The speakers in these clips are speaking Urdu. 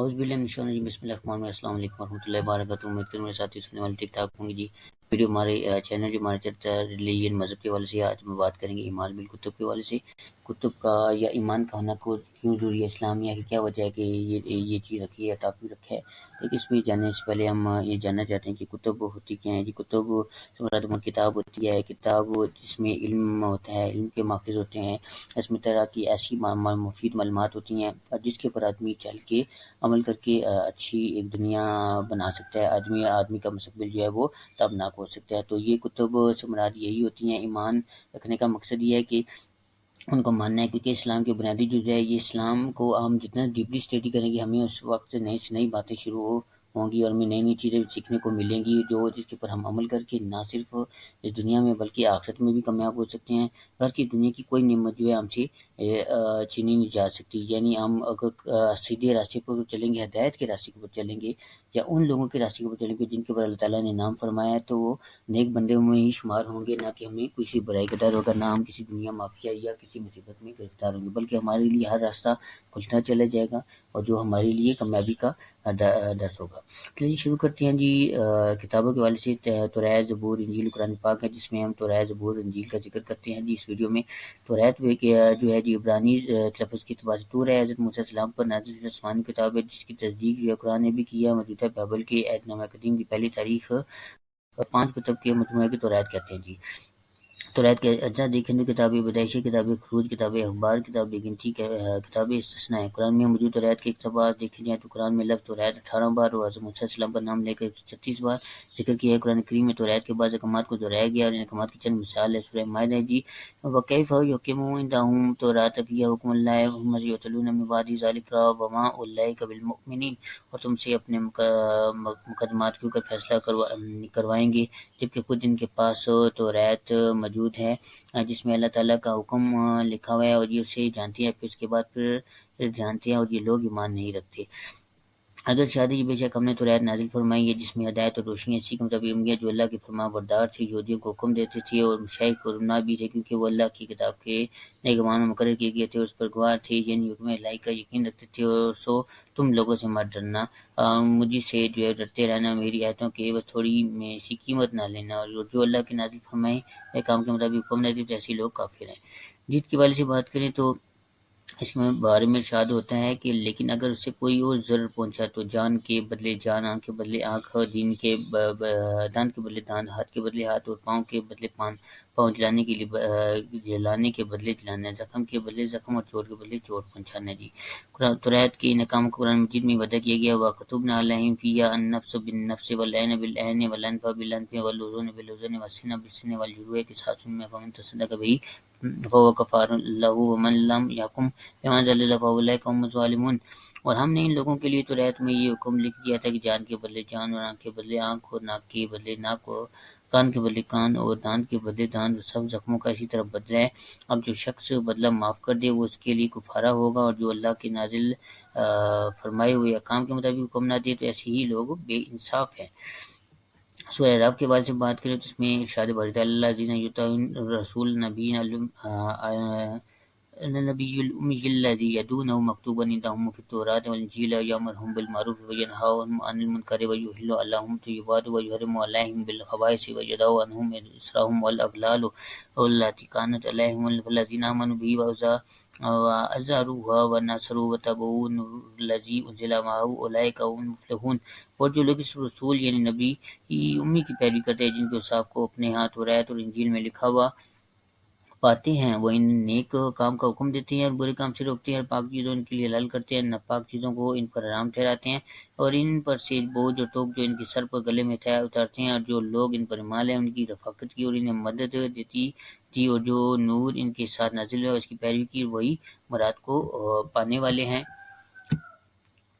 اعوذ باللہ من الشیطان الرجیم، بسم اللہ الرحمن الرحیم، السلام علیکم ورحمۃ اللہ وبرکاتہ۔ امید کروں میرے ساتھی سننے والے ٹھیک ٹھاک ہوں گے جی۔ ویڈیو ہمارے چینل جو ہمارا چلتا ہے ریلیجن مذہب کے حوالے سے، آج ہم بات کریں گے ایمان بالکتب کے حوالے سے۔ کتب کا یا ایمان کا ہونا کو کیوں ضروری ہے اسلامیہ کی، کیا وجہ ہے کہ یہ چیز رکھی ہے، ٹاپک رکھا ہے۔ لیکن اس میں جاننے سے پہلے ہم یہ جاننا چاہتے ہیں کہ کتب ہوتی کیا ہیں جی۔ کتب سے مراد کتاب ہوتی ہے، کتاب جس میں علم ہوتا ہے، علم کے ماخذ ہوتے ہیں۔ اس میں طرح کی ایسی مفید معلومات ہوتی ہیں جس کے اوپر آدمی چل کے عمل کر کے اچھی ایک دنیا بنا سکتا ہے۔ آدمی کا مستقبل جو ہے وہ تابناک ہو سکتا ہے۔ تو یہ کتب سے مراد یہی ہوتی ہیں۔ ایمان رکھنے کا مقصد یہ ہے کہ ان کو ماننا ہے، کیونکہ اسلام کی بنیادی جو ہے یہ اسلام کو ہم جتنا ڈیپلی اسٹڈی کریں گے، ہمیں اس وقت نئی سے نئی باتیں شروع ہوں گی اور ہمیں نئی نئی چیزیں سیکھنے کو ملیں گی، جس کے اوپر ہم عمل کر کے نہ صرف اس دنیا میں بلکہ آخرت میں بھی کامیاب ہو سکتے ہیں۔ گھر کی دنیا کی کوئی نعمت جو ہے ہم سے چھینی نہیں جا سکتی۔ یعنی ہم اگر سیدھے راستے پر چلیں گے، ہدایت کے راستے پر چلیں گے، یا ان لوگوں کے راستے پر چلیں گے جن کے اوپر اللہ تعالیٰ نے نام فرمایا ہے، تو وہ نیک بندے میں ہی شمار ہوں گے، نہ کہ ہمیں کسی برائی کا ڈر ہوگا، نہ ہم کسی دنیا مافیا یا کسی مصیبت میں گرفتار ہوں گے، بلکہ ہمارے لیے ہر راستہ کھلتا چلا جائے گا اور جو ہمارے لیے کامیابی کا درس ہوگا۔ تو جی شروع کرتے ہیں جی کتابوں کے حوالے سے۔ توراۃ، زبور، انجیل، قرآن پاک ہے، جس میں ہم توراۃ، زبور، انجیل کا ذکر کرتے ہیں جی اس ویڈیو میں۔ توراۃ جو ہے جی عبرانی لفظ کی اعتبار سے طور ہے، حضرت موسیٰ علیہ السلام پر نازل شدہ آسمانی کتاب ہے، جس کی تصدیق جو ہے قرآن نے بھی کیا۔ موجودہ بائبل کے عہد نامہ قدیم کی پہلی تاریخ 5 کتب کے مجموعے کی توراۃ کہتے ہیں جی۔ توراۃ کے اجزاء دیکھیں تو کتاب پیدائش، کتاب خروج، کتاب اخبار، کتاب گنتی، کتاب استثناء ہے۔ قرآن میں موجود توراۃ کے اقتباس دیکھے جائیں تو قرآن میں لفظ توراۃ 18 بار اور حضرت موسیٰ علیہ السلام کا نام لے کر 36 بار ذکر کیا ہے۔ قرآن کریم میں توراۃ کے بعض احکامات کو دہرایا گیا اور ان احکامات کی چند مثال ہے سورہ مائدہ جی۔ وَكَيْفَ يُحْكِمُ عِندَهُمُ التَّوْرَاةَ فِيهَا حُكْمُ اللَّهِ ثُمَّ يُبْدِلُونَ مِن بَعْدِ ذَلِكَ وَمَا أُولَٰئِكَ بِالْمُؤْمِنِينَ۔ اور تم سے اپنے مقدمات کے اوپر فیصلہ کروائیں گے، جبکہ خود ان کے پاس توراۃ موجود ہے جس میں اللہ تعالیٰ کا حکم لکھا ہوا ہے، اور یہ اسے جانتے ہیں، پھر اس کے بعد پھر جانتے ہیں، اور یہ لوگ ایمان نہیں رکھتے۔ اگر شادی بے شک ہم نے توراۃ نازل فرمائی ہے، جس میں ہدایت اور روشنی اسی کے مطابق امیا جو اللہ کے فرما بردار تھے، یہودیوں کو حکم دیتے تھے اور مشائخ کو رمنا بھی تھے، کیونکہ وہ اللہ کی کتاب کے نگہبان مقرر کیے گئے تھے، اس پر گواہ تھے، یعنی حکم الہی کا یقین رکھتے تھے۔ اور سو تم لوگوں سے مت ڈرنا، مجھ سے جو ہے ڈرتے رہنا، میری آیتوں کے بس تھوڑی میں سی قیمت نہ لینا، اور جو اللہ کے نازل فرمائے کام کے مطابق حکم دیتے تھے، ایسے لوگ کافر ہیں۔ جیت کے والے سے بات کریں تو اس میں بارے میں ارشاد ہوتا ہے کہ لیکن اگر اسے کوئی اور ضرر پہنچا تو جان کے بدلے جان، آنکھ کے بدلے آنکھ، دانت کے بدلے دانت، ہاتھ کے بدلے ہاتھ، اور پاؤں کے بدلے پاؤں، جلانے کے لیے جلانے کے بدلے جلانا، زخم کے بدلے زخم، اور چوٹ کے بدلے چوٹ پہنچانا جی۔ توراۃ کے ناکام کو قرآن مجید میں وعدہ کیا گیا، وَكَتَبْنَا عَلَيْهِمْ فِيهَا النَّفْسَ بِالنَّفْسِ وَالْعَيْنَ بِالْعَيْنِ وَالْأَنْفَ بِالْأَنْفِ وَالْأُذُنَ بِالْأُذُنِ وَالسِّنَّ بِالسِّنِّ وَالْجُرُوحَ قِصَاصٌ فَمَنْ تَصَدَّقَ بِهِ فَهُوَ كَفَّارَةٌ لَهُ وَمَنْ لَمْ يَحْكُم بِمَا أَنزَلَ اللَّهُ فَأُولَٰئِكَ هُمُ الظَّالِمُونَ۔ اور ہم نے ان لوگوں کے لیے توراۃ میں یہ حکم لکھ دیا تھا کہ جان کے بدلے جان، اور آنکھ کے بدلے آنکھ، اور ناک کے بدلے ناک، اور کان کے بدلے کان، اور دانت کے بدلے دانت، اور سب زخموں کا اسی طرح بدلہ ہے۔ اب جو شخص بدلہ معاف کر دے وہ اس کے لیے کفارہ ہوگا، اور جو اللہ کے نازل فرمائے ہوئے احکام کے مطابق حکم نہ دے تو ایسے ہی لوگ بے انصاف ہیں۔ سورہ اعراف کے بارے سے بات کریں تو اس میں ارشاد باری تعالیٰ الذین یطیعون الرسول النبی الأمی الذی یجدونہ مکتوبا عندهم فی التوراۃ والانجیل یأمرهم بالمعروف وینہاهم عن المنکر ویحل لهم الطیبات ویحرم علیہم الخبائث ویضع عنہم اصرهم والاغلال التی کانت علیہم فالذین آمنوا به وعزروها ونصروا واتبعوا النور الذی انزل معه اولئک هم المفلحون۔ اور جو لوگ اس رسول یعنی نبی امی کی پیروی کرتے ہیں، جن کے اوصاف کو اپنے ہاتھ توراۃ اور انجیل میں لکھا ہوا پاتے ہیں، وہ ان نیک کام کا حکم دیتے ہیں اور برے کام سے روکتے ہیں، اور پاک چیزوں ان کے لیے حلال کرتے ہیں، ناپاک چیزوں کو ان پر حرام ٹھہراتے ہیں، اور ان پر سے بوجھ اور ٹوک جو ان کے سر پر گلے میں اتارتے ہیں، اور جو لوگ ان پر ایمان لائے ان کی رفاقت کی اور انہیں مدد دیتی تھی، اور جو نور ان کے ساتھ نازل ہوا اس کی پیروی کی، وہی مراد کو پانے والے ہیں۔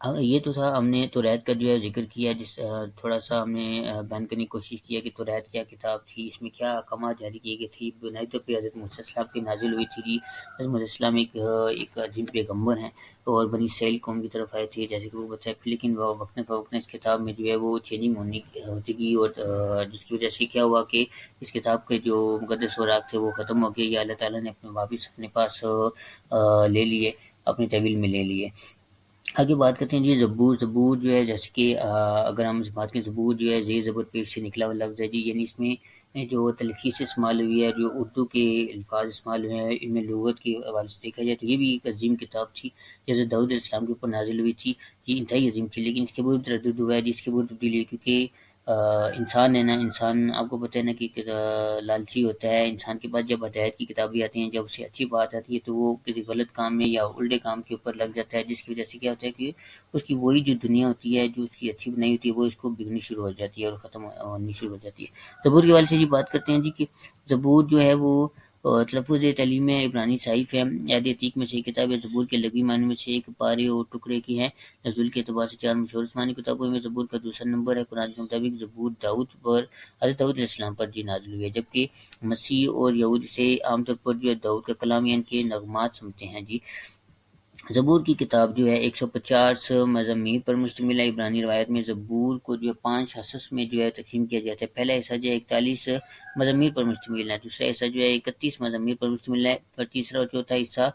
یہ تو تھا ہم نے توراۃ کا جو ہے ذکر کیا، جس تھوڑا سا ہم نے بیان کرنے کی کوشش کیا کہ توراۃ کیا کتاب تھی، اس میں کیا احکامات جاری کیے گئے تھے۔ بنیادی طور پہ حضرت موسیٰ علیہ السلام کی نازل ہوئی تھی جی۔ حضرت موسیٰ علیہ السلام ایک عظیم پیغمبر ہیں اور بنی اسرائیل قوم کی طرف آئے تھے، جیسے کہ وہ بتایا، لیکن وقت فوقت اس کتاب میں جو ہے وہ چینجنگ ہوتی گئی، اور جس کی وجہ سے کیا ہوا کہ اس کتاب کے جو مقدس اوراق تھے وہ ختم ہو گئے، یا اللہ تعالیٰ نے اپنے واپس اپنے پاس لے لیے، اپنی تحویل میں لے لیے۔ آگے بات کرتے ہیں جی زبور۔ زبور جو ہے جیسے کہ اگر ہم اس بات کی زبور جو ہے زیر زبر پیش سے نکلا ہوا لفظ ہے جی، یعنی اس میں جو تلخیص استعمال ہوئی ہے، جو اردو کے الفاظ استعمال ہوئے ہیں، ان میں لغت کے حوالے سے دیکھا جائے تو یہ بھی ایک عظیم کتاب تھی، جیسے داؤد علیہ السلام کے اوپر نازل ہوئی تھی، یہ انتہائی عظیم تھی، لیکن اس کے بعد تردد ہوا ہے جی، اس کے بعد تبدیلی ہوئی، کیونکہ انسان ہے نا، انسان آپ کو پتہ ہے نا کہ لالچی ہوتا ہے، انسان کے پاس جب ہدایت کی کتابیں آتی ہیں، جب اسے اچھی بات آتی ہے تو وہ کسی غلط کام میں یا الٹے کام کے اوپر لگ جاتا ہے، جس کی وجہ سے کیا ہوتا ہے کہ اس کی وہی جو دنیا ہوتی ہے، جو اس کی اچھی بنائی ہوتی ہے، وہ اس کو بگڑنی شروع ہو جاتی ہے اور ختم ہونی شروع ہو جاتی ہے۔ زبور کے والے سے جی بات کرتے ہیں جی کہ زبور جو ہے وہ تلفظ تعلیم عبرانی صحیف ہے، یاد عتیق میں سے ایک کتاب ہے، زبور کے لغوی معنی میں سے ایک پارے اور ٹکڑے کی ہے، نزول کے اعتبار سے 4 مشہور آسمانی کتابوں میں زبور کا دوسرا نمبر ہے۔ قرآن کے مطابق زبور داؤد پر حضرت داؤد علیہ السلام پر جی نازل ہوئی ہے، جبکہ مسیح اور یہود سے عام طور پر جو ہے داؤد کا کلام یعنی کہ نغمات سمجھتے ہیں جی۔ زبور کی کتاب جو ہے 150 مضامین پر مشتمل ہے۔ عبرانی روایت میں زبور کو جو ہے 5 حصص میں جو ہے تقسیم کیا جاتا ہے۔ پہلا حصہ جو ہے 41 مضامین پر مشتمل ہے، دوسرا حصہ جو ہے 31 مضامین پر مشتمل ہے، اور تیسرا اور چوتھا حصہ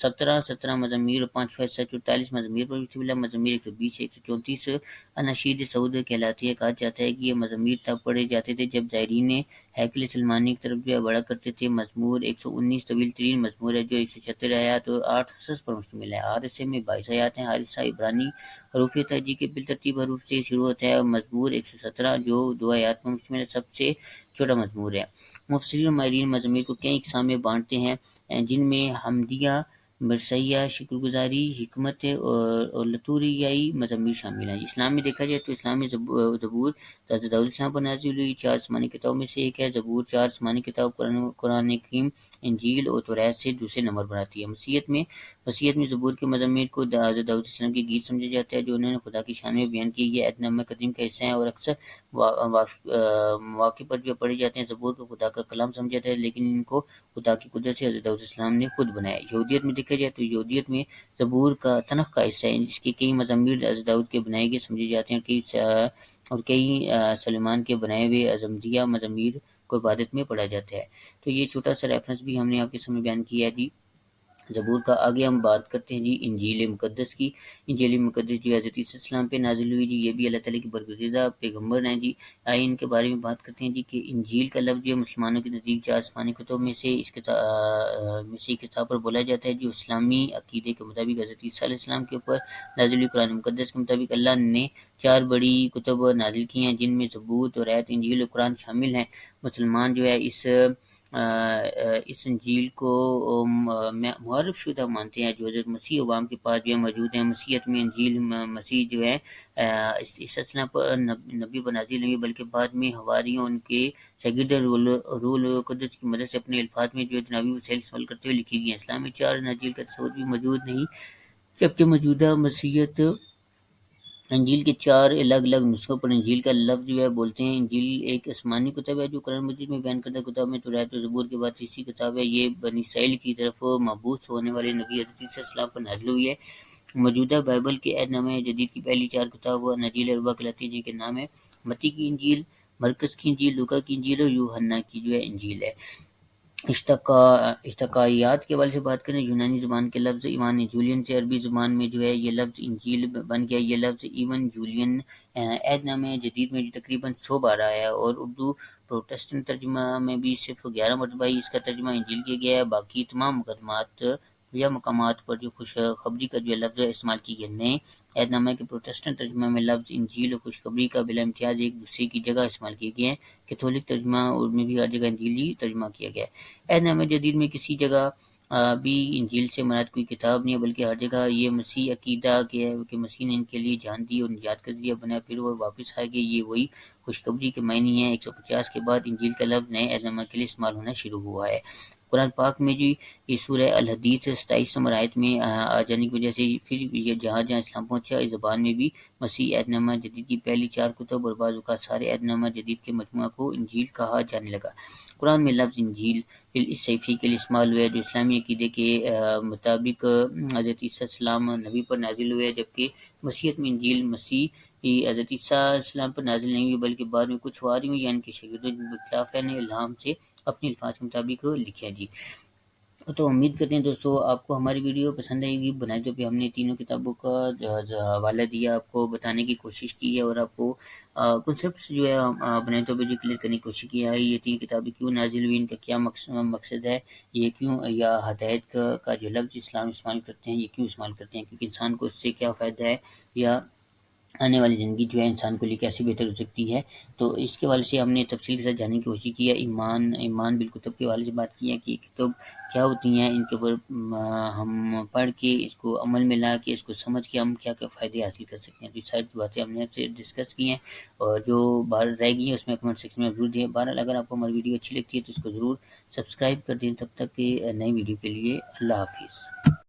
17 مضامین اور پانچواں حصہ 44 مضامین پر مشتمل ہے۔ مضامین 120 134 اناشید سعود کہلاتی ہے۔ کہا جاتا ہے کہ یہ مضامین تب پڑھے جاتے تھے جب زائرین ہیکل سلیمانی کی طرف جو ہے بڑھا کرتے تھے۔ مزمور 119 طویل ترین مزمور ہے جو 176 آیات اور 8 حصص پر مشتمل ہے۔ ہر حصے میں 22 آیات ہیں۔ ہر حصہ عبرانی حروف تہجی کے بالترتیب حروف سے شروع ہوتا ہے، اور مزمور 117 جو 2 آیات پر مشتمل ہے سب سے چھوٹا مزمور ہے۔ مفسرین اور ماہرین مزامیر کو کئی اقسام میں بانٹتے ہیں، جن میں حمدیہ، مرثیہ، شکر گزاری، حکمت اور لطوریائی مضامیر شامل ہیں۔ اسلام میں دیکھا جائے تو اسلام میں زبور حضرت داؤد علیہ السلام پر نازل ہوئی 4 آسمانی کتابوں میں سے ایک ہے۔ زبور 4 آسمانی کتاب قرآن کریم، انجیل اور توریت سے دوسرے نمبر پر آتی ہے۔ مسیحیت میں زبور کے مضامیر کو حضرت داؤد علیہ السلام کے گیت سمجھا جاتا ہے جو انہوں نے خدا کی شان میں بیان کی۔ یہ عہد نامہ قدیم کا حصہ ہیں اور اکثر مواقع پر جو پڑھے جاتے ہیں۔ زبور کو خدا کا کلام سمجھا جاتا ہے، لیکن ان کو خدا کی قدرت سے حضرت داؤد علیہ السلام نے خود بنایا۔ یہودیت میں دیکھا جائے تو یہودیت میں زبور کا تنخ کا حصہ ہے، اس کے کئی مضامیر حضرت داؤد کے بنائے گئے سمجھے جاتے ہیں، اور کئی سلیمان کے بنائے ہوئے احمدیہ مضامیر کو عبادت میں پڑھا جاتا ہے۔ تو یہ چھوٹا سا ریفرنس بھی ہم نے آپ کے سامنے بیان کیا ہے جی زبور کا۔ آگے ہم بات کرتے ہیں جی انجیل مقدس کی۔ انجیل مقدس جو حضرت عیسیٰ علیہ السلام پہ نازل ہوئی جی، یہ بھی اللہ تعالیٰ کی برگزیدہ پیغمبر ہیں جی۔ آئے ان کے بارے میں بات کرتے ہیں جی کہ انجیل کا لفظ جو مسلمانوں کے نزدیک 4 آسمانی کتب میں سے اس کتاب پر بولا جاتا ہے، جو اسلامی عقیدے کے مطابق حضرت عیسیٰ علیہ السلام کے اوپر نازل ہوئی۔ قرآن مقدس کے مطابق اللہ نے 4 بڑی کتب نازل کی ہیں، جن میں زبور، توریت، انجیل اور قرآن شامل ہیں۔ مسلمان جو ہے اس انجیل کو معرف شدہ مانتے ہیں، جو حضرت مسیح عوام کے پاس جو ہے موجود ہیں۔ مسیحیت میں انجیل مسیح جو ہے اس اسلام پر نبی پر نازل نہیں، بلکہ بعد میں حواریوں ان کے شاگرد رول قدس کی مدد سے اپنے الفاظ میں جو جنابی وسائل استعمال کرتے ہوئے لکھی گئی ہیں۔ اسلام میں 4 اناجیل کا تصور بھی موجود نہیں، جبکہ موجودہ مسیحیت انجیل کے 4 الگ الگ نسخوں پر انجیل کا لفظ جو ہے بولتے ہیں۔ انجیل ایک آسمانی کتاب ہے جو قرآن مجید میں بیان کردہ کتاب میں توریت و زبور کے بعد تیسری کتاب ہے۔ یہ بنی اسرائیل کی طرف مبعوث ہونے والے نبی حضرت عیسیٰ علیہ السلام پر نازل ہوئی ہے۔ موجودہ بائبل کے عہد نامہ جدید کی پہلی 4 کتاب وہ اناجیل اربع کہلاتی ہیں، جن کے نام ہے متی کی انجیل، مرکز کی انجیل، لوکا کی انجیل اور یوحنا کی جو ہے انجیل ہے۔ اشتقاقیات کے حوالے سے بات کریں، یونانی زبان کے لفظ ایوان جولین سے عربی زبان میں جو ہے یہ لفظ انجیل بن گیا۔ یہ لفظ ایون جولین عہد نامہ جدید میں جو تقریباً 100 بار آیا ہے، اور اردو پروٹسٹنٹ ترجمہ میں بھی صرف 11 مرتبہ ہی اس کا ترجمہ انجیل کیا گیا ہے۔ باقی تمام مقامات پر جو خوشخبری کا جو لفظ استعمال کی گئے۔ نئے عہد نامہ کے پروٹسٹنٹ ترجمہ میں لفظ انجیل اور خوشخبری کا بلا امتیاز ایک دوسرے کی جگہ استعمال کیے گئے ہیں۔ کیتھولک ترجمہ اور میں بھی ہر جگہ انجیلی ترجمہ کیا گیا ہے۔ عہد نامہ جدید میں کسی جگہ بھی انجیل سے مراد کوئی کتاب نہیں ہے، بلکہ ہر جگہ یہ مسیح عقیدہ کہ مسیح نے ان کے لیے جان دی اور نجات کا ذریعہ بنا، پھر وہ واپس آئے گئے، یہ وہی خوشخبری کے معنی ہیں۔ 150 کے بعد انجیل کا لفظ نئے عہد نامہ کے لیے استعمال ہونا شروع ہوا ہے۔ قرآن پاک میں جی یہ سورہ الحدید 27 نمبر آیت میں آ جانے کی وجہ سے پھر یہ جہاں جہاں اسلام پہنچا، اس زبان میں بھی مسیح عہد نامہ جدید کی پہلی 4 کتب اور بعض اوقات سارے عہد نامہ جدید کے مجموعہ کو انجیل کہا جانے لگا۔ قرآن میں لفظ انجیل اس صحیفے کے لیے استعمال ہوئے جو اسلامی عقیدے کے مطابق حضرت عیسیٰ علیہ السلام نبی پر نازل ہوئے، جبکہ مسیحیت میں انجیل مسیح حضرت عیسیٰ علیہ السلام پر نازل نہیں ہوئی، بلکہ بعد میں کچھ حواریوں یعنی کہ شاگردوں نے اختلاف الہام سے اپنے الفاظ کے مطابق لکھے جی۔ تو امید کرتے ہیں دوستوں آپ کو ہماری ویڈیو پسند آئے گی۔ بنائے تو ہم نے تینوں کتابوں کا جو حوالہ دیا، آپ کو بتانے کی کوشش کی ہے، اور آپ کو کنسیپٹس جو ہے بنائے تو جو کلیئر کرنے کی کوشش کی ہے۔ یہ تین کتابیں کیوں نازل ہوئی، ان کا کیا مقصد ہے، یہ کیوں، یا ہدایت کا جو لفظ اسلام استعمال کرتے ہیں یہ کیوں استعمال کرتے ہیں، کیونکہ انسان کو اس سے کیا فائدہ ہے، یا آنے والی زندگی جو ہے انسان کے لیے کیسے بہتر ہو سکتی ہے۔ تو اس کے حوالے سے ہم نے تفصیل کے ساتھ جاننے کی کوشش کی ہے۔ ایمان بالکتب کے حوالے سے بات کی ہے کہ کتب کیا ہوتی ہیں، ان کے اوپر ہم پڑھ کے اس کو عمل میں لا کے اس کو سمجھ کے ہم کیا کیا فائدے حاصل کر سکتے ہیں۔ تو یہ ساری باتیں ہم نے آپ سے ڈسکس کی ہیں، اور جو باہر رہ گئی ہیں اس میں کمنٹ سیکشن میں ضرور دیں۔ بہرحال اگر آپ کو ہماری ویڈیو اچھی لگتی ہے تو اس کو ضرور سبسکرائب کر دیں۔ تب تک کہ نئی ویڈیو کے لیے اللہ حافظ۔